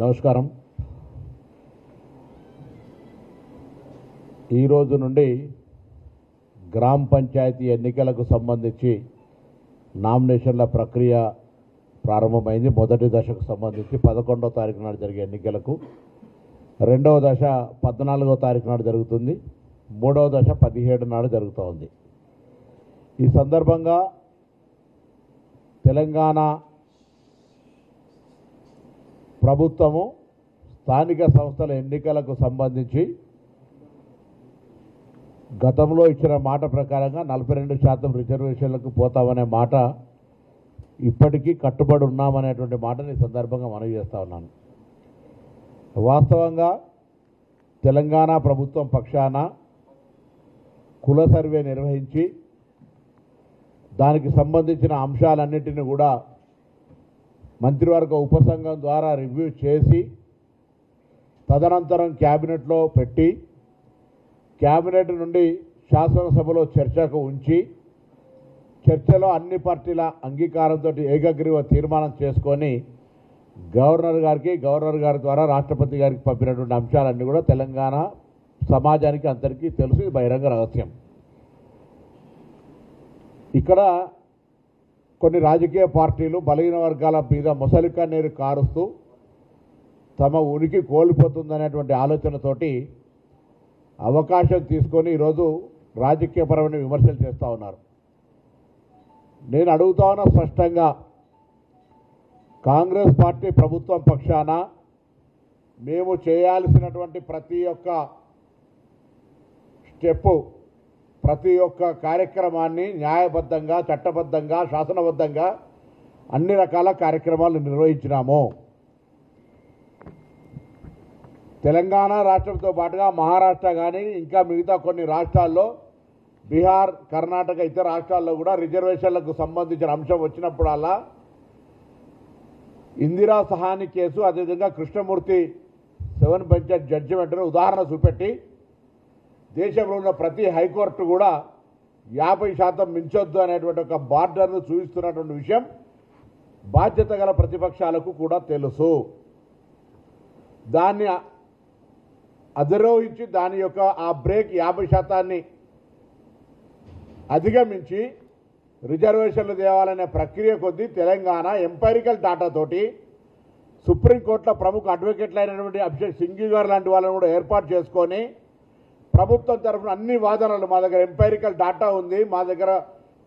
నమస్కారం. ఈ రోజు నుండి గ్రామ పంచాయతీ ఎన్నికలకు సంబంధించి నామినేషన్ల ప్రక్రియ ప్రారంభమైంది. మొదటి దశకు సంబంధించి 11వ తారీఖు నాడు జరిగే ఎన్నికలకు, రెండవ దశ 14వ తారీఖు నాడు జరుగుతుంది, మూడవ దశ 17 నాడు జరుగుతోంది. ఈ సందర్భంగా తెలంగాణ ప్రభుత్వము స్థానిక సంస్థల ఎన్నికలకు సంబంధించి గతంలో ఇచ్చిన మాట ప్రకారంగా 42% రిజర్వేషన్లకు పోతామనే మాట ఇప్పటికీ కట్టుబడి ఉన్నామనేటువంటి మాటని ఈ సందర్భంగా మనవి చేస్తూ ఉన్నాను. వాస్తవంగా తెలంగాణ ప్రభుత్వం పక్షాన కుల సర్వే నిర్వహించి దానికి సంబంధించిన అంశాలన్నింటినీ కూడా మంత్రివర్గ ఉపసంఘం ద్వారా రివ్యూ చేసి తదనంతరం క్యాబినెట్లో పెట్టి క్యాబినెట్ నుండి శాసనసభలో చర్చకు ఉంచి చర్చలో అన్ని పార్టీల అంగీకారంతో ఏకగ్రీవ తీర్మానం చేసుకొని గవర్నర్ గారి ద్వారా రాష్ట్రపతి గారికి పంపినటువంటి అంశాలన్నీ కూడా తెలంగాణ సమాజానికి అందరికీ తెలుసు. ఇది బహిరంగ రహస్యం. ఇక్కడ కొన్ని రాజకీయ పార్టీలు బలహీన వర్గాల మీద మొసలిక నీరు కారుస్తూ తమ ఉనికి కోల్పోతుందనేటువంటి ఆలోచనతోటి అవకాశం తీసుకొని ఈరోజు రాజకీయపరమైన విమర్శలు చేస్తూ ఉన్నారు. నేను అడుగుతా ఉన్నా స్పష్టంగా, కాంగ్రెస్ పార్టీ ప్రభుత్వం పక్షాన మేము చేయాల్సినటువంటి ప్రతి ఒక్క స్టెప్పు, ప్రతి ఒక్క కార్యక్రమాన్ని న్యాయబద్ధంగా, చట్టబద్ధంగా, శాసనబద్ధంగా అన్ని రకాల కార్యక్రమాలు నిర్వహించినాము. తెలంగాణ రాష్ట్రంతో పాటుగా మహారాష్ట్ర కానీ ఇంకా మిగతా కొన్ని రాష్ట్రాల్లో, బీహార్, కర్ణాటక, ఇతర రాష్ట్రాల్లో కూడా రిజర్వేషన్లకు సంబంధించిన అంశం వచ్చినప్పుడల్లా ఇందిరా సహాని కేసు, అదేవిధంగా కృష్ణమూర్తి 7 బెంచ్ జడ్జిమెంట్ను ఉదాహరణ చూపెట్టి దేశంలో ఉన్న ప్రతి హైకోర్టు కూడా 50% మించొద్దు అనేటువంటి ఒక బార్డర్ను చూపిస్తున్నటువంటి విషయం బాధ్యత గల ప్రతిపక్షాలకు కూడా తెలుసు. దాన్ని అధిరోహించి దాని యొక్క ఆ బ్రేక్ 50% అధిగమించి రిజర్వేషన్లు తేవాలనే ప్రక్రియ కొద్దీ తెలంగాణ ఎంపైరికల్ డాటాతోటి సుప్రీంకోర్టులో ప్రముఖ అడ్వకేట్లు అయినటువంటి అభిషేక్ సింఘ్వి గారు లాంటి వాళ్ళని కూడా ఏర్పాటు చేసుకొని ప్రభుత్వం తరఫున అన్ని వాదనలు, మా దగ్గర ఎంపైరికల్ డాటా ఉంది, మా దగ్గర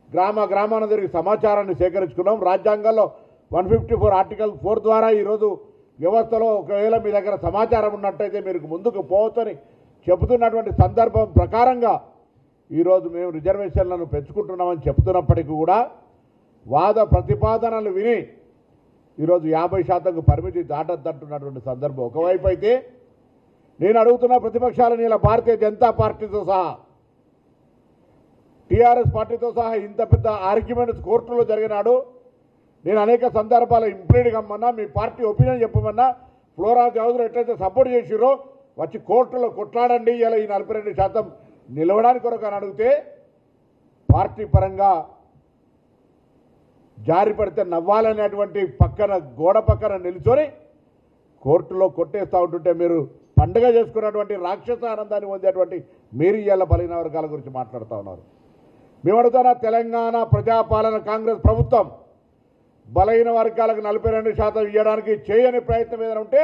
గ్రామాన తిరిగి సమాచారాన్ని సేకరించుకున్నాం, రాజ్యాంగంలో 154 ఆర్టికల్ 4 ద్వారా ఈరోజు వ్యవస్థలో ఒకవేళ మీ దగ్గర సమాచారం ఉన్నట్టయితే మీరు ముందుకు పోవచ్చని చెబుతున్నటువంటి సందర్భం ప్రకారంగా ఈరోజు మేము రిజర్వేషన్లను పెంచుకుంటున్నామని చెప్తున్నప్పటికీ కూడా వాద ప్రతిపాదనలు విని ఈరోజు 50%కు పరిమితి దాటద్దంటున్నటువంటి సందర్భం ఒకవైపు అయితే, నేను అడుగుతున్న ప్రతిపక్షాలను ఇలా భారతీయ జనతా పార్టీతో సహా, టీఆర్ఎస్ పార్టీతో సహా ఇంత పెద్ద ఆర్గ్యుమెంట్స్ కోర్టులో జరిగినాడు. నేను అనేక సందర్భాలు ఇంప్లీడ్ కమ్మన్నా, మీ పార్టీ ఒపీనియన్ చెప్పమన్నా, ఫ్లోరా జౌదరి ఎట్లయితే సపోర్ట్ చేసిరో వచ్చి కోర్టులో కొట్లాడండి, ఇలా ఈ 42% నిలవడానికి కొరకు అని అడిగితే పార్టీ పరంగా జారి పడితే నవ్వాలనేటువంటి పక్కన గోడ పక్కన నిల్చొని కోర్టులో కొట్టేస్తూ ఉంటుంటే మీరు పండుగ చేసుకున్నటువంటి రాక్షస ఆనందాన్ని పొందేటువంటి మీరు ఇవాళ బలహీన వర్గాల గురించి మాట్లాడుతూ ఉన్నారు. మేము అడుగుతున్న తెలంగాణ ప్రజాపాలన కాంగ్రెస్ ప్రభుత్వం బలహీన వర్గాలకు 42% ఇవ్వడానికి చేయని ప్రయత్నం ఏదైనా ఉంటే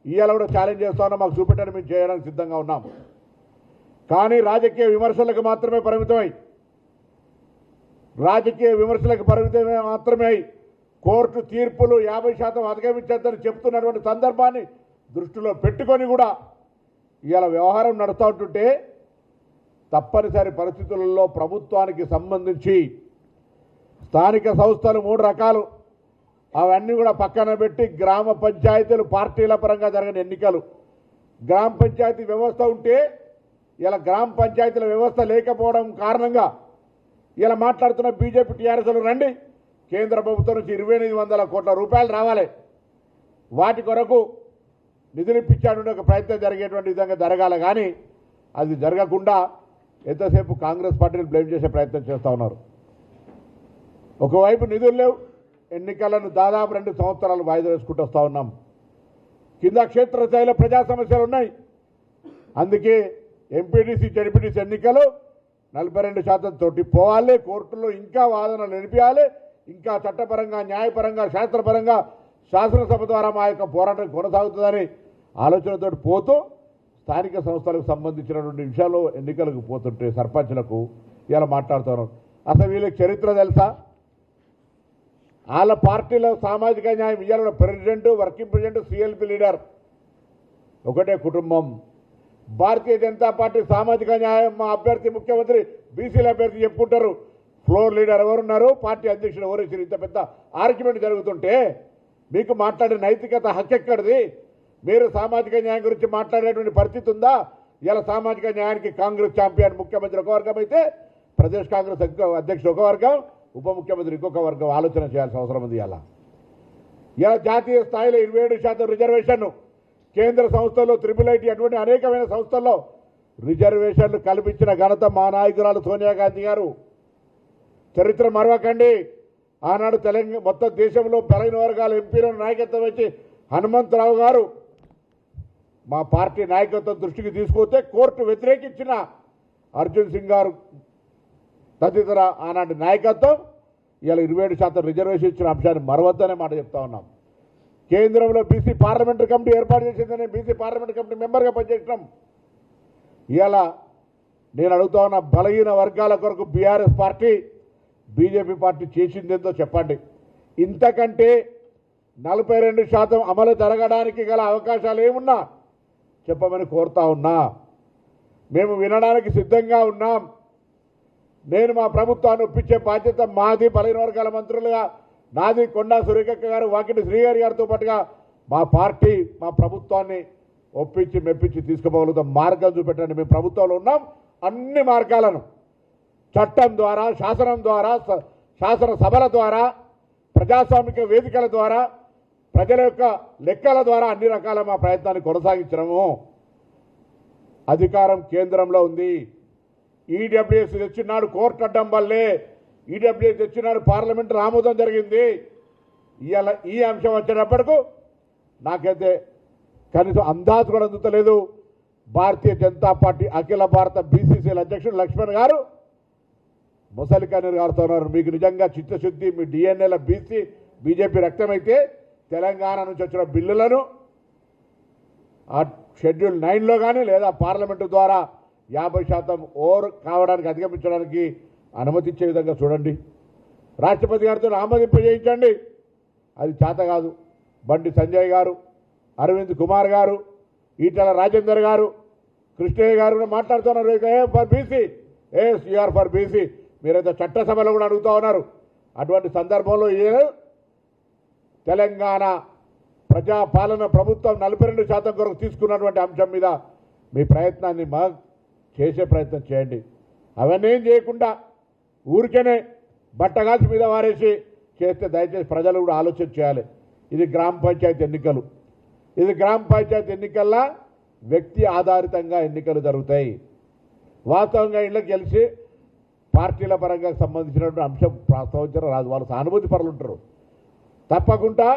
ఇవాళ కూడా ఛాలెంజ్ చేస్తా ఉన్నాం. మాకు చూపెట్టని మేము చేయడానికి సిద్ధంగా ఉన్నాం. కానీ రాజకీయ విమర్శలకు మాత్రమే పరిమితమై కోర్టు తీర్పులు 50% అధిగమించద్దని చెప్తున్నటువంటి సందర్భాన్ని దృష్టిలో పెట్టుకొని కూడా ఇవాళ వ్యవహారం నడుస్తూ ఉంటుంటే తప్పనిసరి పరిస్థితులలో ప్రభుత్వానికి సంబంధించి స్థానిక సంస్థలు 3 రకాలు, అవన్నీ కూడా పక్కన పెట్టి గ్రామ పంచాయతీలు పార్టీల పరంగా జరిగిన ఎన్నికలు, గ్రామ పంచాయతీ వ్యవస్థ ఉంటే ఇలా గ్రామ పంచాయతీల వ్యవస్థ లేకపోవడం కారణంగా ఇలా మాట్లాడుతున్న బీజేపీ టీఆర్ఎస్లు రండి, కేంద్ర ప్రభుత్వం నుంచి 2800 కోట్ల రూపాయలు రావాలి, వాటి కొరకు నిధులు ఇప్పించాడు ఒక ప్రయత్నం జరిగేటువంటి విధంగా జరగాలి. కానీ అది జరగకుండా ఎంతసేపు కాంగ్రెస్ పార్టీని బ్లేమ్ చేసే ప్రయత్నం చేస్తూ ఉన్నారు. ఒకవైపు నిధులు లేవు, ఎన్నికలను దాదాపు 2 సంవత్సరాలు వాయిదా వేసుకుంటూ వస్తూ ఉన్నాం. కింద క్షేత్రస్థాయిలో ప్రజా సమస్యలు ఉన్నాయి. అందుకే ఎంపీటీసీ జడ్పీటీసీ ఎన్నికలు 42% తోటి పోవాలి. కోర్టులో ఇంకా వాదనలు నిలిపియాలి. ఇంకా చట్టపరంగా, న్యాయపరంగా, శాస్త్రపరంగా శాసనసభ ద్వారా మా యొక్క పోరాటం కొనసాగుతుందని ఆలోచనతో పోతూ స్థానిక సంస్థలకు సంబంధించినటువంటి విషయాల్లో ఎన్నికలకు పోతుంటే సర్పంచ్లకు ఇలా మాట్లాడుతున్నారు. అసలు వీళ్ళకి చరిత్ర తెలుసా? వాళ్ళ పార్టీలో సామాజిక న్యాయం ఇవ్వాల president, working president, CLP leader ఒకటే కుటుంబం. భారతీయ జనతా పార్టీ సామాజిక న్యాయం మా అభ్యర్థి ముఖ్యమంత్రి బీసీల అభ్యర్థి చెప్పుకుంటారు. ఫ్లోర్ లీడర్ ఎవరున్నారు, పార్టీ అధ్యక్షుడు ఎవరు ఇచ్చారు? ఇంత పెద్ద ఆర్గ్యుమెంట్ జరుగుతుంటే మీకు మాట్లాడే నైతికత హక్కెక్కడిది? మీరు సామాజిక న్యాయం గురించి మాట్లాడేటువంటి పరిస్థితి ఉందా? ఇలా సామాజిక న్యాయానికి కాంగ్రెస్ ఛాంపియన్ ముఖ్యమంత్రి ఒక వర్గం అయితే ప్రదేశ్ కాంగ్రెస్ అధ్యక్షుడు ఒక వర్గం, ఉప ముఖ్యమంత్రి ఇంకొక వర్గం ఆలోచన చేయాల్సిన అవసరం ఉంది. ఇలా జాతీయ స్థాయిలో 27% రిజర్వేషన్, కేంద్ర సంస్థల్లో IIIT అటువంటి అనేకమైన సంస్థల్లో రిజర్వేషన్లు కల్పించిన ఘనత మా నాయకురాలు సోనియా గాంధీ గారు. చరిత్ర మరవకండి. ఆనాడు తెలంగాణ మొత్తం దేశంలో బలైన వర్గాల ఎంపీలను నాయకత్వం వచ్చి హనుమంతరావు గారు మా పార్టీ నాయకత్వం దృష్టికి తీసుకొస్తే కోర్టు వ్యతిరేకించిన అర్జున్ సింగ్ గారు తదితర ఆనాటి నాయకత్వం ఇలా 27% రిజర్వేషన్ ఇచ్చిన అంశాన్ని మరవద్దనే మాట చెప్తా ఉన్నాం. కేంద్రంలో బీసీ పార్లమెంటరీ కమిటీ ఏర్పాటు చేసిందని బీసీ పార్లమెంటరీ కమిటీ మెంబర్గా పనిచేసినాం. ఇలా నేను అడుగుతా ఉన్న బలహీన వర్గాల కొరకు బీఆర్ఎస్ పార్టీ, బీజేపీ పార్టీ చేసిందేందో చెప్పండి. ఇంతకంటే 42% అమలు జరగడానికి గల అవకాశాలు ఏమున్నా చెప్పమని కోరుతా ఉన్నా. మేము వినడానికి సిద్ధంగా ఉన్నాం. నేను మా ప్రభుత్వాన్ని ఒప్పించే బాధ్యత మాది. బలహీన వర్గాల మంత్రులుగా నాది, కొండా సురేఖక్క గారు, వాకిటి శ్రీగారి గారితో పాటుగా మా పార్టీ మా ప్రభుత్వాన్ని ఒప్పించి మెప్పించి తీసుకుపోగలుగుతాం. మార్గం చూపెట్టండి. మేము ప్రభుత్వంలో ఉన్నాం. అన్ని మార్గాలను చట్టం ద్వారా, శాసనం ద్వారా, శాసనసభల ద్వారా, ప్రజాస్వామిక వేదికల ద్వారా, ప్రజల యొక్క లెక్కల ద్వారా అన్ని రకాల మా ప్రయత్నాన్ని కొనసాగించడము. అధికారం కేంద్రంలో ఉంది. ఈడబ్ల్యూఎస్ తెచ్చినాడు కోర్టు అడ్డం వల్లే. ఈడబ్ల్యూఎస్ తెచ్చినాడు పార్లమెంటు ఆమోదం జరిగింది. ఇవాళ ఈ అంశం వచ్చేటప్పటికు నాకైతే కనీసం అందాజు కూడా అందుతలేదు. భారతీయ జనతా పార్టీ అఖిల భారత బీసీసీల అధ్యక్షుడు లక్ష్మణ్ గారు ముసలి కన్నీరు గారుతున్నారు. మీకు నిజంగా చిత్తశుద్ధి, మీ డిఎన్ఏల బీజేపీ రక్తమైతే తెలంగాణ నుంచి వచ్చిన బిల్లులను ఆ షెడ్యూల్ 9లో కానీ లేదా పార్లమెంటు ద్వారా 50% ఓవర్ కావడానికి అధిగమించడానికి అనుమతించే విధంగా చూడండి. రాష్ట్రపతి గారితో ఆమోదింపజేయించండి. అది చేత కాదు. బండి సంజయ్ గారు, అరవింద్ కుమార్ గారు, ఈటల రాజేందర్ గారు, కృష్ణయ్య గారు కూడా మాట్లాడుతున్నారు. For BC, yes you're for BC. మీరైతే చట్టసభలో కూడా అడుగుతూ ఉన్నారు. అటువంటి సందర్భంలో తెలంగాణ ప్రజాపాలన ప్రభుత్వం 42% కొరకు తీసుకున్నటువంటి అంశం మీద మీ ప్రయత్నాన్ని చేసే ప్రయత్నం చేయండి. అవన్నీ ఏం చేయకుండా ఊరికేనే బట్టగాల్చి మీద వారేసి చేస్తే దయచేసి ప్రజలు కూడా ఆలోచన చేయాలి. ఇది గ్రామ పంచాయతీ ఎన్నికలు. ఇది గ్రామ పంచాయతీ ఎన్నికల్లో వ్యక్తి ఆధారితంగా ఎన్నికలు జరుగుతాయి. వాస్తవంగా ఇళ్ళకి గెలిచి పార్టీల పరంగా సంబంధించినటువంటి అంశం ప్రస్తావించడం రాదు. వాళ్ళు సానుభూతి పరులు ఉంటారు. తప్పకుండా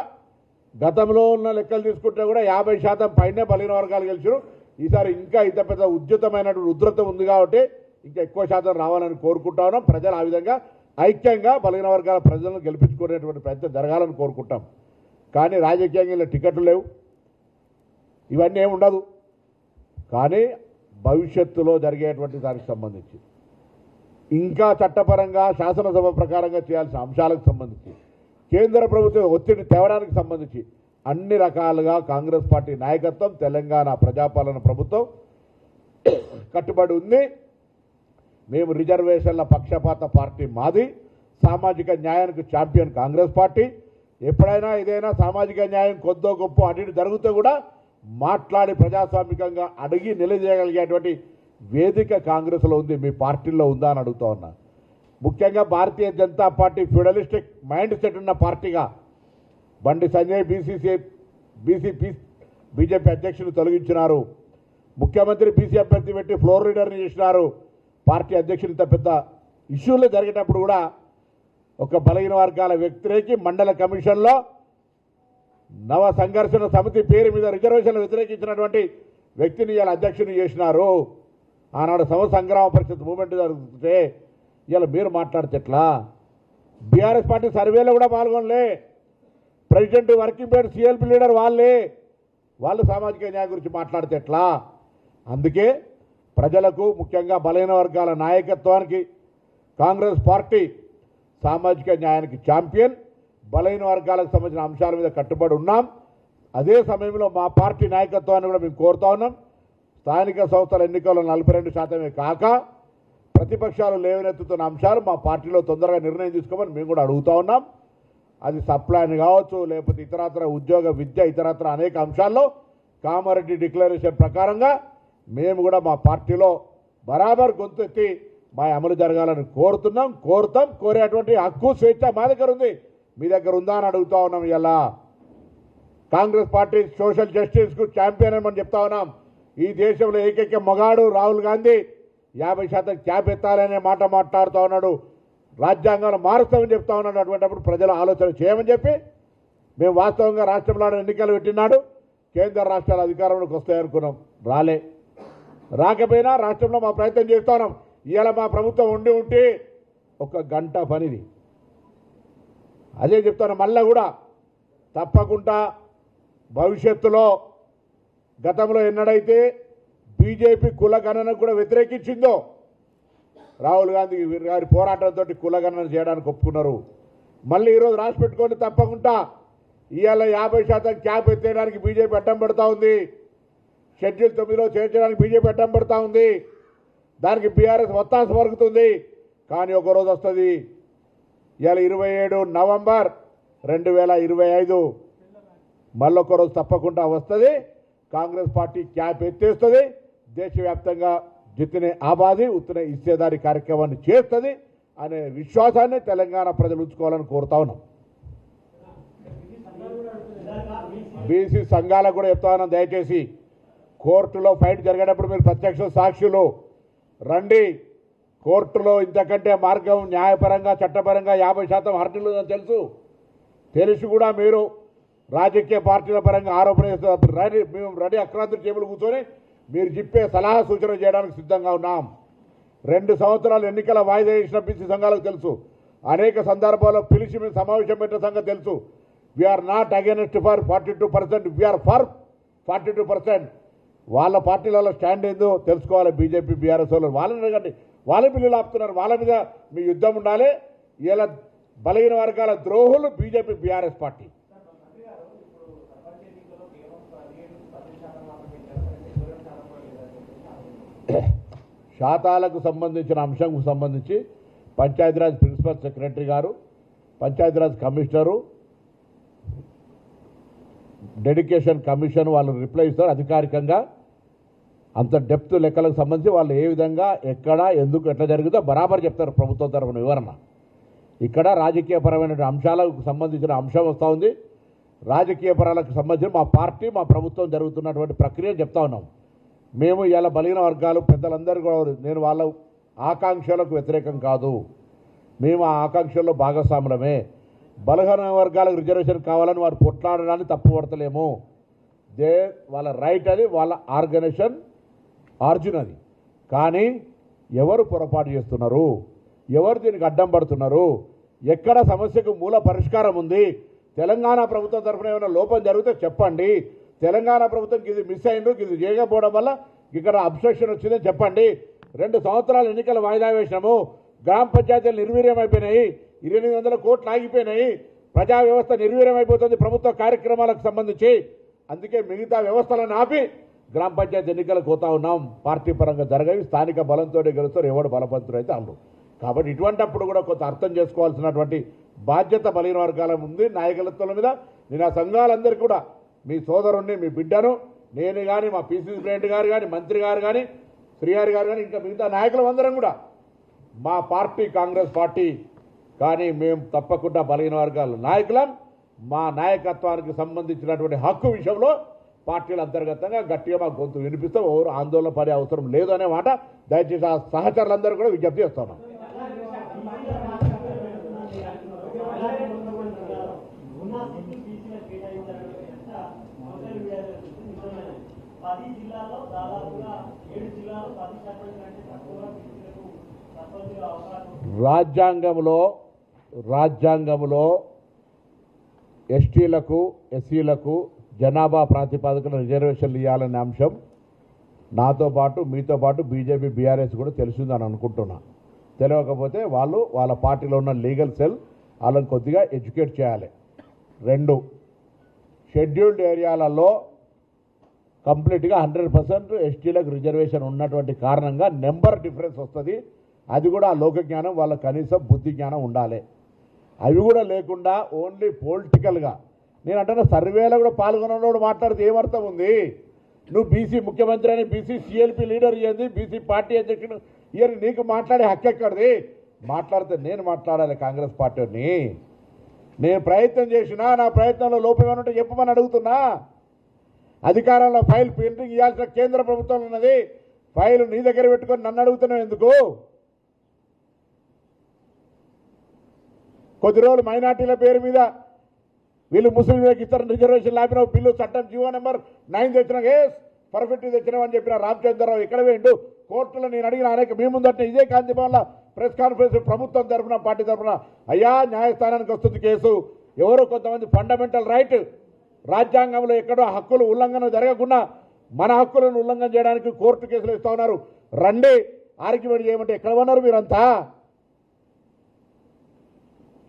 గతంలో ఉన్న లెక్కలు తీసుకుంటే కూడా 50% పైనే బలహీన వర్గాలు గెలిచారు. ఈసారి ఇంకా ఇంత పెద్ద ఉద్యతమైనటువంటి ఉధృత ఉంది కాబట్టి ఇంకా ఎక్కువ శాతం రావాలని కోరుకుంటా ఉన్నాం. ప్రజలు ఆ విధంగా ఐక్యంగా బలహీన వర్గాల ప్రజలను గెలిపించుకునేటువంటి ప్రయత్నం జరగాలని కోరుకుంటాం. కానీ రాజకీయంగా ఇలా టికెట్లు లేవు, ఇవన్నీ ఏమి ఉండదు. కానీ భవిష్యత్తులో జరిగేటువంటి దానికి సంబంధించి ఇంకా చట్టపరంగా శాసనసభ ప్రకారంగా చేయాల్సిన అంశాలకు సంబంధించి కేంద్ర ప్రభుత్వం ఒత్తిడి తేవడానికి సంబంధించి అన్ని రకాలుగా కాంగ్రెస్ పార్టీ నాయకత్వం, తెలంగాణ ప్రజాపాలన ప్రభుత్వం కట్టుబడి ఉంది. మేము రిజర్వేషన్ల పక్షపాత పార్టీ మాది. సామాజిక న్యాయానికి ఛాంపియన్ కాంగ్రెస్ పార్టీ. ఎప్పుడైనా ఏదైనా సామాజిక న్యాయం కొద్దో గొప్ప అటు జరిగితే కూడా మాట్లాడి ప్రజాస్వామికంగా అడిగి నిలదీయగలిగేటువంటి వేదిక కాంగ్రెస్లో ఉంది. మీ పార్టీలో ఉందా అని అడుగుతా ఉన్నా. ముఖ్యంగా Bharatiya Janata party feudalistic mindset ఉన్న పార్టీగా బండి సంజయ్ బీజేపీ అధ్యక్షులు తొలగించినారు. ముఖ్యమంత్రి బీసీ అభ్యర్థి పెట్టి ఫ్లోర్ లీడర్ని చేసినారు. పార్టీ అధ్యక్షులు ఇంత పెద్ద ఇష్యూలు జరిగేటప్పుడు కూడా ఒక బలహీన వర్గాల వ్యతిరేకి మండల కమిషన్లో నవ సంఘర్షణ సమితి పేరు మీద రిజర్వేషన్లు వ్యతిరేకించినటువంటి వ్యక్తిని ఇలా అధ్యక్షుని చేసినారు. ఆనాడు సంగ్రామ పరిషత్ మూవ్మెంట్ జరుగుతుంటే ఇలా మీరు మాట్లాడితే ఎట్లా? బీఆర్ఎస్ పార్టీ సర్వేలో కూడా పాల్గొనలే. President, working president, CLP leader వాళ్ళు సామాజిక న్యాయం గురించి మాట్లాడితే ఎట్లా? అందుకే ప్రజలకు, ముఖ్యంగా బలహీన వర్గాల నాయకత్వానికి కాంగ్రెస్ పార్టీ సామాజిక న్యాయానికి ఛాంపియన్. బలహీన వర్గాలకు సంబంధించిన అంశాల మీద కట్టుబడి ఉన్నాం. అదే సమయంలో మా పార్టీ నాయకత్వాన్ని కూడా మేము కోరుతా ఉన్నాం. స్థానిక సంస్థల ఎన్నికల్లో 42% కాక ప్రతిపక్షాలు లేవనెత్తుతున్న అంశాలు మా పార్టీలో తొందరగా నిర్ణయం తీసుకోమని మేము కూడా అడుగుతా ఉన్నాం. అది సప్లైన్ కావచ్చు, లేకపోతే ఇతరత్ర ఉద్యోగ, విద్య, ఇతరత్ర అనేక అంశాల్లో కామారెడ్డి డిక్లరేషన్ ప్రకారంగా మేము కూడా మా పార్టీలో బరాబర్ గొంతెత్తి మా అమలు జరగాలని కోరుతాం. కోరేటువంటి హక్కు, స్వేచ్ఛ మా దగ్గర ఉంది. మీ దగ్గర ఉందా అని అడుగుతా ఉన్నాం. ఇలా కాంగ్రెస్ పార్టీ సోషల్ జస్టిస్కు ఛాంపియన్ అని మనం చెప్తా ఉన్నాం. ఈ దేశంలో ఏకైక మగాడు రాహుల్ గాంధీ 50% క్యాప్ ఎత్తాలనే మాట మాట్లాడుతూ ఉన్నాడు. రాజ్యాంగాన్ని మారుస్తామని చెప్తా ఉన్నాడు. అటువంటిప్పుడు ప్రజలు ఆలోచన చేయమని చెప్పి మేము వాస్తవంగా రాష్ట్రంలో ఎన్నికలు పెట్టినాడు. కేంద్ర రాష్ట్రాల అధికారంలోకి వస్తాయనుకున్నాం. రాకపోయినా రాష్ట్రంలో మా ప్రయత్నం చేస్తూ ఉన్నాం. ఇవాళ మా ప్రభుత్వం ఉంటే 1 గంట పనిది. అదే చెప్తాను. మళ్ళా కూడా తప్పకుండా భవిష్యత్తులో గతంలో ఎన్నడైతే బీజేపీ కులగణనకు కూడా వ్యతిరేకించిందో, రాహుల్ గాంధీ గారి పోరాటంతో కులగణన చేయడానికి ఒప్పుకున్నారు. మళ్ళీ ఈరోజు రాసి పెట్టుకొని తప్పకుండా ఇవాళ 50% క్యాప్ ఎత్తేయడానికి బీజేపీ అడ్డం పడుతూ ఉంది. షెడ్యూల్ 9లో చేర్చడానికి బీజేపీ అడ్డం పడుతూ ఉంది. దానికి బీఆర్ఎస్ ఒత్తాస పలుకుతుంది. కానీ ఒకరోజు వస్తుంది. ఇవాళ 27 నవంబర్ 2025 మళ్ళొక రోజు తప్పకుండా వస్తుంది. కాంగ్రెస్ పార్టీ క్యాప్ ఎత్తేస్తుంది. దేశవ్యాప్తంగా జితనే ఆబాది ఉత్తనే ఇచ్చేదారి కార్యక్రమాన్ని చేస్తుంది అనే విశ్వాసాన్ని తెలంగాణ ప్రజలు ఉంచుకోవాలని కోరుతా ఉన్నాం. బీసీ సంఘాలకు కూడా చెప్తా ఉన్నాం, దయచేసి కోర్టులో ఫైట్ జరిగేటప్పుడు మీరు ప్రత్యక్ష సాక్షులు రండి. కోర్టులో ఇంతకంటే మార్గం న్యాయపరంగా, చట్టపరంగా 50% హర్డీలు తెలిసి కూడా మీరు రాజకీయ పార్టీల పరంగా ఆరోపణ చేస్తారు. మేము రెడీ అక్రాంతి టేబుల్ కూర్చొని మీరు చెప్పే సలహా సూచన చేయడానికి సిద్ధంగా ఉన్నాం. 2 సంవత్సరాలు ఎన్నికల వాయిదా వేసిన బీసీ సంఘాలకు తెలుసు. అనేక సందర్భాల్లో పిలిచి మేము సమావేశం పెట్టిన సంగతి తెలుసు. We're not against for 42%, we're for 42%. వాళ్ళ పార్టీలలో స్టాండ్ ఏందో తెలుసుకోవాలి. బీజేపీ, బీఆర్ఎస్ వాళ్ళని అడగండి. వాళ్ళ బిల్లులు ఆపుతున్నారు. వాళ్ళ మీద మీ యుద్ధం ఉండాలి. ఇలా బలహీన వర్గాల ద్రోహులు బీజేపీ, బీఆర్ఎస్ పార్టీ. శాతాలకు సంబంధించిన అంశంకు సంబంధించి పంచాయతీరాజ్ ప్రిన్సిపల్ సెక్రటరీ గారు, పంచాయతీరాజ్ కమిషనరు, డెడికేషన్ కమిషన్ వాళ్ళు రిప్లై ఇస్తారు అధికారికంగా. అంత డెప్త్ లెక్కలకు సంబంధించి వాళ్ళు ఏ విధంగా, ఎక్కడ, ఎందుకు, ఎట్లా జరుగుతుందో బరాబర్ చెప్తారు ప్రభుత్వం తరఫున వివరణ. ఇక్కడ రాజకీయపరమైన అంశాలకు సంబంధించిన అంశం వస్తూ ఉంది. రాజకీయ పరాలకు సంబంధించి మా పార్టీ, మా ప్రభుత్వం జరుగుతున్నటువంటి ప్రక్రియ చెప్తా ఉన్నాం. మేము ఇలా బలహీన వర్గాలు పెద్దలందరూ కూడా, నేను వాళ్ళ ఆకాంక్షలకు వ్యతిరేకం కాదు. మేము ఆ ఆకాంక్షల్లో భాగస్వాములమే. బలహీన వర్గాలకు రిజర్వేషన్ కావాలని వారు కొట్లాడడాన్ని తప్పుపడతలేము. వాళ్ళ రైట్, అది వాళ్ళ ఆర్గనైజేషన్ ఆర్జిన్ అది. కానీ ఎవరు పొరపాటు చేస్తున్నారు, ఎవరు దీనికి అడ్డం పడుతున్నారు, ఎక్కడ సమస్యకు మూల పరిష్కారం ఉంది, తెలంగాణ ప్రభుత్వం తరఫున ఏమైనా లోపం జరిగితే చెప్పండి. తెలంగాణ ప్రభుత్వంకి ఇది మిస్ అయిందో, ఇది చేయకపోవడం వల్ల ఇక్కడ అబ్స్ట్రక్షన్ వచ్చిందని చెప్పండి. 2 సంవత్సరాలు ఎన్నికల వాయిదా వేసినాము. గ్రామ పంచాయతీలు నిర్వీర్యం అయిపోయినాయి. 800 కోట్లు ఆగిపోయినాయి. ప్రజా వ్యవస్థ నిర్వీర్యం అయిపోతుంది ప్రభుత్వ కార్యక్రమాలకు సంబంధించి. అందుకే మిగతా వ్యవస్థలను ఆపి గ్రామ పంచాయతీ ఎన్నికలకు పోతా ఉన్నాం. పార్టీ పరంగా జరగవి, స్థానిక బలంతో గెలుస్తారు. ఎవడు బలవంతుడు అయితే వాళ్ళు. కాబట్టి ఇటువంటిప్పుడు కూడా కొంత అర్థం చేసుకోవాల్సినటువంటి బాధ్యత బలహీన వర్గాల ఉంది, నాయకత్వం మీద. నేను ఆ సంఘాలందరికీ కూడా, మీ సోదరుణ్ణి, మీ బిడ్డను, నేను కానీ, మా పీసీసీ ప్రెసిడెంట్ గారు కానీ, మంత్రి గారు కానీ, శ్రీగారి గారు కానీ, ఇంకా మిగతా నాయకులందరం కూడా మా పార్టీ కాంగ్రెస్ పార్టీ. కానీ మేము తప్పకుండా బలహీన వర్గాల నాయకులం. మా నాయకత్వానికి సంబంధించినటువంటి హక్కు విషయంలో పార్టీల అంతర్గతంగా గట్టిగా మా గొంతు వినిపిస్తాం. ఎవరు ఆందోళన పడే అవసరం లేదు అనే మాట దయచేసి ఆ సహచరులందరూ కూడా విజ్ఞప్తి చేస్తున్నాం. 10 జిల్లాల్లో దాదాపుగా 7 జిల్లాల్లో 10% కంటే తక్కువగా బీసీలకు సర్పంచుల అవకాశం. రాజ్యాంగంలో ఎస్టీలకు ఎస్సీలకు జనాభా ప్రాతిపదికన రిజర్వేషన్లు ఇవ్వాలనే అంశం నాతో పాటు మీతో పాటు బీజేపీ బీఆర్ఎస్ కూడా తెలిసిందని అనుకుంటున్నా. తెలియకపోతే వాళ్ళు వాళ్ళ పార్టీలో ఉన్న లీగల్ సెల్ వాళ్ళని కొద్దిగా ఎడ్యుకేట్ చేయాలి. 2, షెడ్యూల్డ్ ఏరియాలలో కంప్లీట్గా 100% ఎస్టీలకు రిజర్వేషన్ ఉన్నటువంటి కారణంగా నెంబర్ డిఫరెన్స్ వస్తుంది. అది కూడా ఆ లోక జ్ఞానం వాళ్ళ కనీసం బుద్ధి జ్ఞానం ఉండాలి. అవి కూడా లేకుండా ఓన్లీ పొలిటికల్గా నేను అంటున్నా సర్వేలో కూడా పాల్గొన్నోడు మాట్లాడితే ఏమర్థం ఉంది? నువ్వు బీసీ ముఖ్యమంత్రి అని బీసీ సిఎల్పి లీడర్ ఇయ్యింది, బీసీ పార్టీ అధ్యక్షుడు ఇయర్ నీకు మాట్లాడే హక్కు ఎక్కడిది? మాట్లాడితే నేను మాట్లాడాలి కాంగ్రెస్ పార్టీని. నేను ప్రయత్నం చేసినా నా ప్రయత్నంలో లోపం ఏమైనా ఉంటే చెప్పమని అడుగుతున్నా. అధికారంలో ఫైల్ పెండింగ్ ఇవ్వాల్సిన కేంద్ర ప్రభుత్వం ఉన్నది, ఫైల్ నీ దగ్గర పెట్టుకొని నన్ను అడుగుతున్నావు ఎందుకు? కొద్ది రోజులు మైనార్టీల పేరు మీద వీళ్ళు ముస్లింలకు ఇతర రిజర్వేషన్ లాపిన బిల్లు చట్టం జీవో నెంబర్ 9 తెచ్చిన పర్ఫెక్ట్ తెచ్చినామని చెప్పిన రామచంద్రరావు ఇక్కడ వేయండు. కోర్టులో నేను అడిగిన అనేక మీ ముందట ఇదే కాంతిభవన్లో ప్రెస్ కాన్ఫరెన్స్ ప్రభుత్వం తరఫున పార్టీ తరఫున అయ్యా న్యాయస్థానానికి వస్తుంది కేసు, ఎవరో కొంతమంది ఫండమెంటల్ రైట్ రాజ్యాంగంలో ఎక్కడో హక్కులు ఉల్లంఘన జరగకుండా మన హక్కులను ఉల్లంఘన చేయడానికి కోర్టు కేసులు ఇస్తా ఉన్నారు, రండి ఆర్గ్యుమెంట్ చేయమంటే ఎక్కడ ఉన్నారు మీరంతా?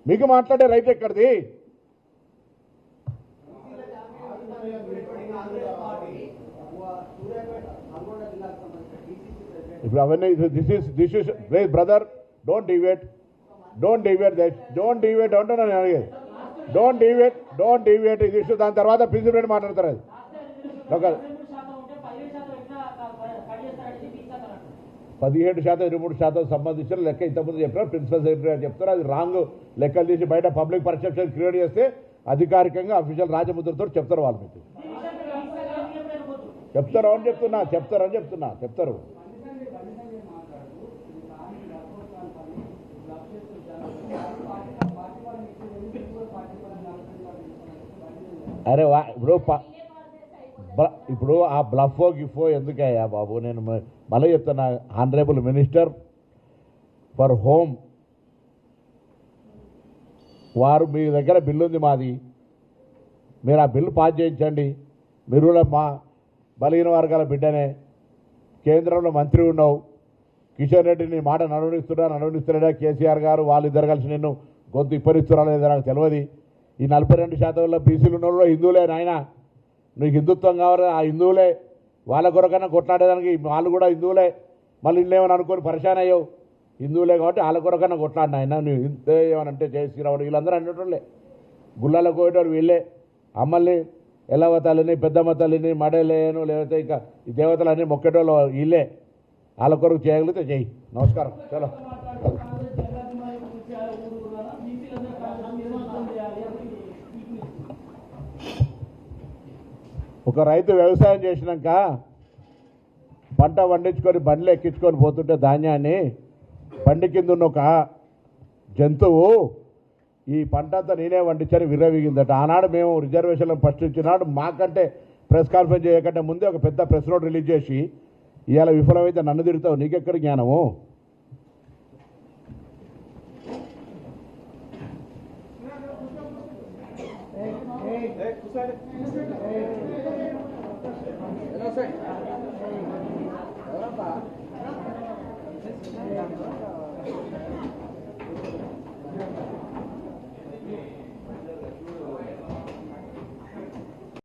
మీకు మాట్లాడే రైట్ ఎక్కడిది? ఇప్పుడు అవన్నీ దిస్ ఇస్ బ్రదర్ డోంట్ డివేట్ అంటున్నా నేను అడిగేది. డోంట్ డివేట్ ఇది ఇష్యూ. దాని తర్వాత ప్రిన్సిపల్ మాట్లాడతారు. అది 17% 23% సంబంధించిన లెక్క ఇంతకుముందు చెప్పారు, ప్రిన్సిపల్ సెక్రటరీ గారు చెప్తారు. అది రాంగ్ లెక్కలు తీసి బయట పబ్లిక్ పర్సెప్షన్ క్రియేట్ చేస్తే అధికారికంగా అఫీషియల్ రాజముద్రతో చెప్తారు. వాళ్ళు మీకు చెప్తారు. అరే ఇప్పుడు ఆ బ్లఫో గిఫో ఎందుకయ్యా బాబు? నేను మళ్ళీ చెప్తున్నా, ఆనరబుల్ మినిస్టర్ ఫర్ హోమ్ వారు మీ దగ్గర బిల్లు ఉంది మాది, మీరు ఆ బిల్లు పాస్ చేయించండి. మీరు కూడా మా బలహీన వర్గాల బిడ్డనే, కేంద్రంలో మంత్రి ఉన్నావు, కిషన్ రెడ్డిని మాట నడవనిస్తున్నాడా కేసీఆర్ గారు, వాళ్ళిద్దరు కలిసి నిన్ను గొంతు ఇప్పరిస్తున్నారా లేదో నాకు తెలియదు. ఈ 42% బీసీలు ఉన్న వాళ్ళు హిందువులే నాయన, నీకు హిందుత్వం కావాలి, ఆ హిందువులే వాళ్ళ కొరకన్నా కొట్లాడేదానికి వాళ్ళు కూడా హిందువులే. మళ్ళీ ఇల్లేమని అనుకొని పరిశాన్ అయ్యావు, హిందువులే కాబట్టి వాళ్ళ కొరకన్నా కొట్లాడిన ఆయన నువ్వు ఇంతే ఏమనంటే జయశ్రీరావుడు వీళ్ళందరూ అనేటోళ్ళే, గుళ్ళలకు పోయేటోడు వీళ్ళే. అమ్మల్ని ఎల్లవ తల్లిని పెద్దమ్మ తల్లిని మడలేను లేకపోతే ఇంకా ఈ దేవతలన్నీ మొక్కేటోళ్ళు వీళ్ళే. వాళ్ళ కొరకు చేయగలిగితే చెయ్యి. నమస్కారం. చలో ఒక రైతు వ్యవసాయం చేసినాక పంట పండించుకొని బండ్లు ఎక్కించుకొని పోతుంటే ధాన్యాన్ని బండి కింద ఉన్న ఒక జంతువు ఈ పంట అంతా నేనే వండించని విర్రవీగిందట. ఆనాడు మేము రిజర్వేషన్లు ప్రశ్నించినాడు మాకంటే ప్రెస్ కాన్ఫరెన్స్ చేయకంటే ముందే ఒక పెద్ద ప్రెస్ నోట్ రిలీజ్ చేసి ఇవాళ విఫలమైతే నన్ను తిరుగుతావు, నీకెక్కడ జ్ఞానము? Hello, sir.